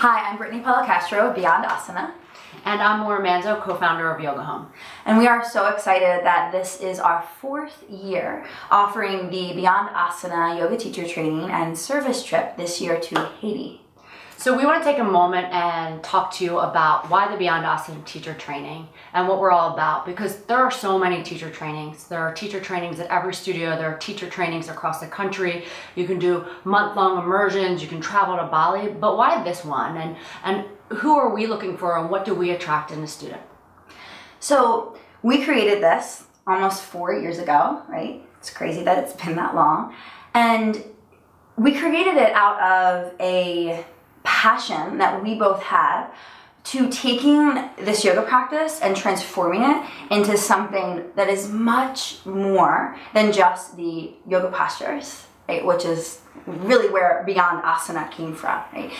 Hi, I'm Brittany Palacastro of Beyond Asana. And I'm Laura Manzo, co-founder of Yoga Home. And we are so excited that this is our 4th year offering the Beyond Asana yoga teacher training and service trip this year to Haiti. So we want to take a moment and talk to you about why the Beyond Asana teacher training and what we're all about, because there are so many teacher trainings. There are teacher trainings at every studio. There are teacher trainings across the country. You can do month-long immersions. You can travel to Bali. But why this one? And who are we looking for, and what do we attract in a student? So we created this almost 4 years ago, right? It's crazy that it's been that long. And we created it out of a passion that we both have to taking this yoga practice and transforming it into something that is much more than just the yoga postures, right? Which is really where Beyond Asana came from, right?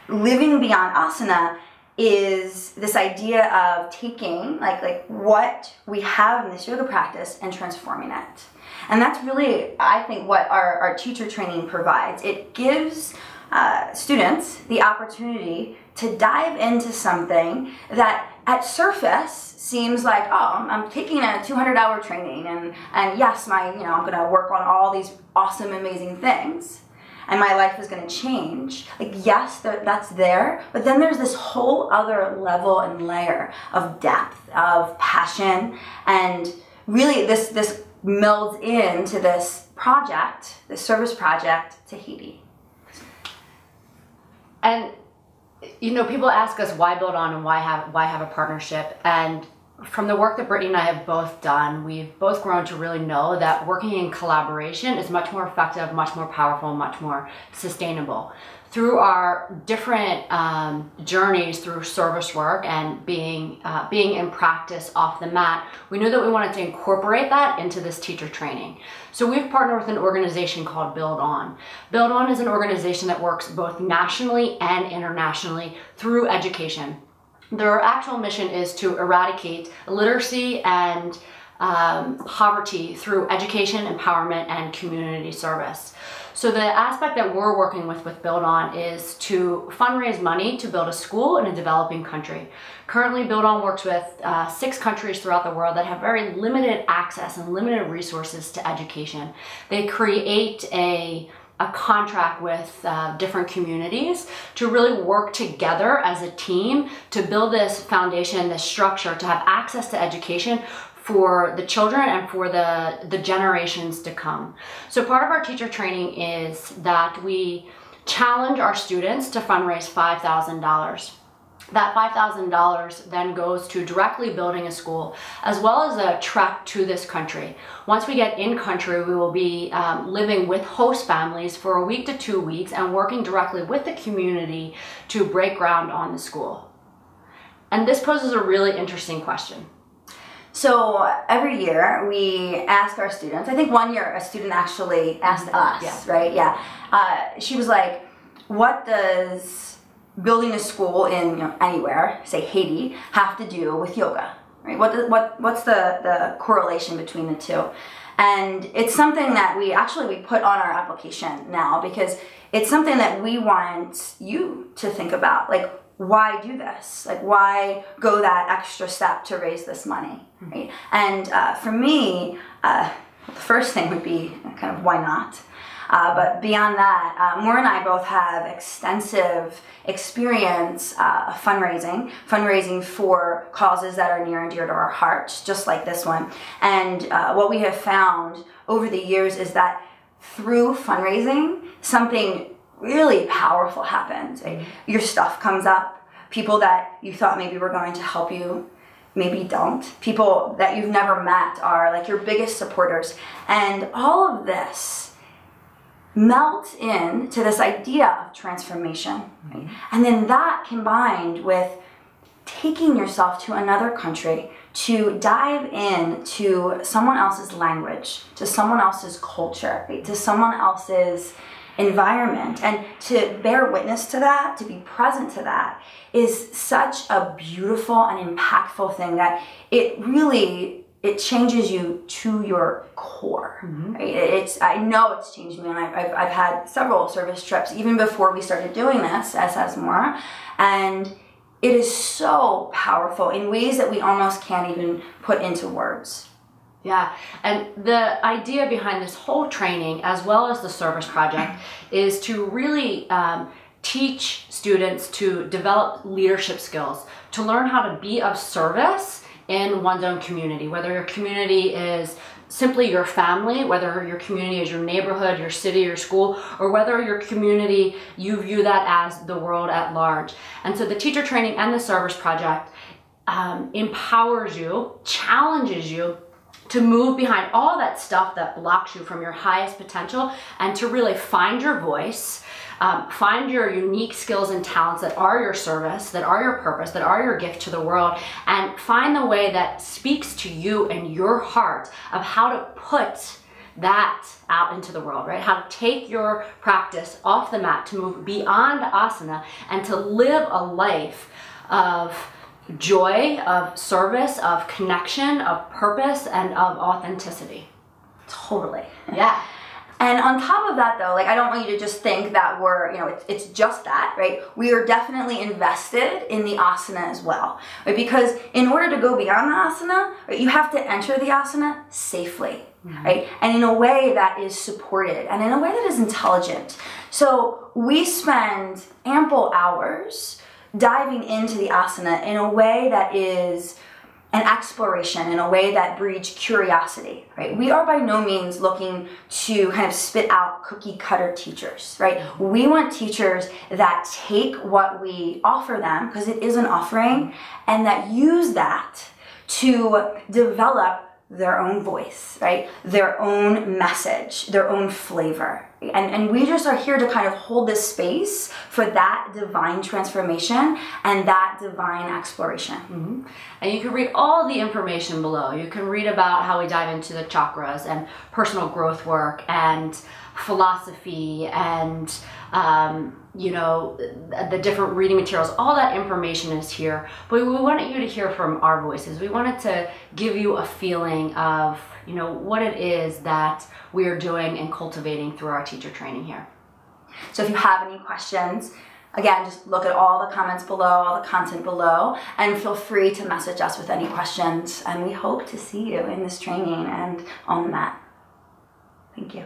Living Beyond Asana is this idea of taking like what we have in this yoga practice and transforming it. And that's really, I think, what our teacher training provides. It gives students the opportunity to dive into something that at surface seems like, oh, I'm taking a 200-hour training and yes, I'm going to work on all these awesome, amazing things and my life is going to change. Like, yes, that's there, but then there's this whole other level and layer of depth, of passion, and really this melds into this project, this service project to Haiti. And people ask us why Build On and why have a partnership. And from the work that Brittany and I have both done, we've both grown to really know that working in collaboration is much more effective, much more powerful, much more sustainable. Through our different journeys through service work and being in practice off the mat, we knew that we wanted to incorporate that into this teacher training. So we've partnered with an organization called Build On. Build On is an organization that works both nationally and internationally through education. Their actual mission is to eradicate illiteracy and poverty through education, empowerment, and community service. So the aspect that we're working with Build On is to fundraise money to build a school in a developing country. Currently, Build On works with 6 countries throughout the world that have very limited access and limited resources to education. They create a contract with different communities to really work together as a team to build this foundation, this structure, to have access to education for the children and for the generations to come. So part of our teacher training is that we challenge our students to fundraise $5,000. That $5,000 then goes to directly building a school, as well as a trek to this country. Once we get in country, we will be living with host families for a week to 2 weeks and working directly with the community to break ground on the school. And this poses a really interesting question. So every year we ask our students, I think one year a student actually asked us, yeah. Right? Yeah. She was like, what does building a school in anywhere, say Haiti, have to do with yoga? Right? What's the correlation between the two? And it's something that we put on our application now, because it's something that we want you to think about. Like, why do this? Like, why go that extra step to raise this money, right? And for me, the first thing would be kind of why not? But beyond that, Maura and I both have extensive experience fundraising for causes that are near and dear to our hearts, just like this one. And what we have found over the years is that through fundraising, something really powerful happens. Right? Your stuff comes up. People that you thought maybe were going to help you maybe don't. People that you've never met are like your biggest supporters. And all of this melts into this idea of transformation. Right? And then that combined with taking yourself to another country to dive into someone else's language, to someone else's culture, right? To someone else's environment, and to bear witness to that, to be present to that, is such a beautiful and impactful thing that it it changes you to your core. Right? I know it's changed me, and I've had several service trips even before we started doing this, as has more, and it is so powerful in ways that we almost can't even put into words. Yeah, and the idea behind this whole training, as well as the service project, is to really teach students to develop leadership skills, to learn how to be of service in one's own community, whether your community is simply your family, whether your community is your neighborhood, your city, your school, or whether your community, you view that as the world at large. And so the teacher training and the service project empowers you, challenges you to move behind all that stuff that blocks you from your highest potential, and to really find your voice, find your unique skills and talents that are your service, that are your purpose, that are your gift to the world, and find the way that speaks to you and your heart of how to put that out into the world, right? How to take your practice off the mat, to move beyond asana, and to live a life of joy, of service, of connection, of purpose, and of authenticity. Totally. Yeah. And on top of that, though, like, I don't want you to just think that we're, it's just that, right? We are definitely invested in the asana as well, right? Because in order to go beyond the asana, right, you have to enter the asana safely, right? And in a way that is supported, and in a way that is intelligent. So we spend ample hours diving into the asana in a way that is an exploration, in a way that breeds curiosity, right? We are by no means looking to kind of spit out cookie cutter teachers, right? We want teachers that take what we offer them, because it is an offering, and that use that to develop their own voice, right? Their own message, their own flavor. And we just are here to kind of hold this space for that divine transformation and that divine exploration. And you can read all the information below. You can read about how we dive into the chakras and personal growth work and philosophy and the different reading materials. All that information is here, but we wanted you to hear from our voices. We wanted to give you a feeling of what it is that we are doing and cultivating through our teacher training here. So if you have any questions, again, just look at all the comments below, all the content below, and feel free to message us with any questions. And we hope to see you in this training and on the mat. Thank you.